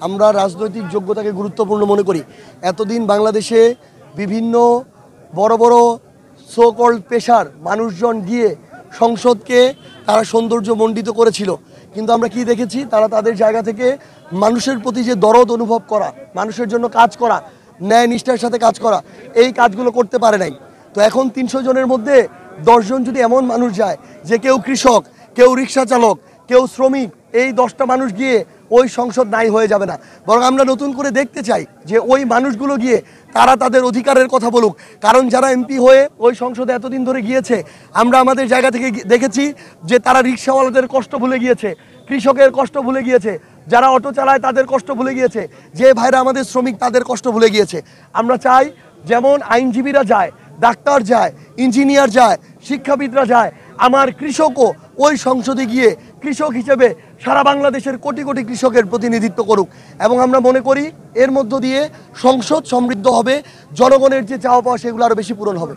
আমরা রাজনৈতিক যোগ্যতাকে গুরুত্বপূর্ণ মনে করি। এতদিন বাংলাদেশে বিভিন্ন বড় বড় সো কল্ড পেশার মানুষজন গিয়ে সংসদকে তারা সৌন্দর্যমণ্ডিত করেছিল, কিন্তু আমরা কি দেখেছি, তারা তাদের জায়গা থেকে মানুষের প্রতি যে দরদ অনুভব করা, মানুষের জন্য কাজ করা, ন্যায় নিষ্ঠার সাথে কাজ করা, এই কাজগুলো করতে পারে নাই। তো এখন 300 জনের মধ্যে 10 জন যদি এমন মানুষ যায় যে কেউ কৃষক, কেউ রিক্সা চালক, কেউ শ্রমিক, এই 10টা মানুষ গিয়ে ওই সংসদ নাই হয়ে যাবে না। বরং আমরা নতুন করে দেখতে চাই যে ওই মানুষগুলো গিয়ে তারা তাদের অধিকারের কথা বলুক। কারণ যারা এমপি হয়ে ওই সংসদে এতদিন ধরে গিয়েছে, আমরা আমাদের জায়গা থেকে দেখেছি যে তারা রিক্সাওয়ালাদের কষ্ট ভুলে গিয়েছে, কৃষকের কষ্ট ভুলে গিয়েছে, যারা অটো চালায় তাদের কষ্ট ভুলে গিয়েছে, যে ভাইরা আমাদের শ্রমিক তাদের কষ্ট ভুলে গিয়েছে। আমরা চাই যেমন আইনজীবীরা যায়, ডাক্তার যায়, ইঞ্জিনিয়ার যায়, শিক্ষাবিদরা যায়, আমার কৃষকও ওই সংসদে গিয়ে কৃষক হিসেবে সারা বাংলাদেশের কোটি কোটি কৃষকের প্রতিনিধিত্ব করুক। এবং আমরা মনে করি এর মধ্য দিয়ে সংসদ সমৃদ্ধ হবে, জনগণের যে চাওয়া পাওয়া সেগুলো আরও বেশি পূরণ হবে।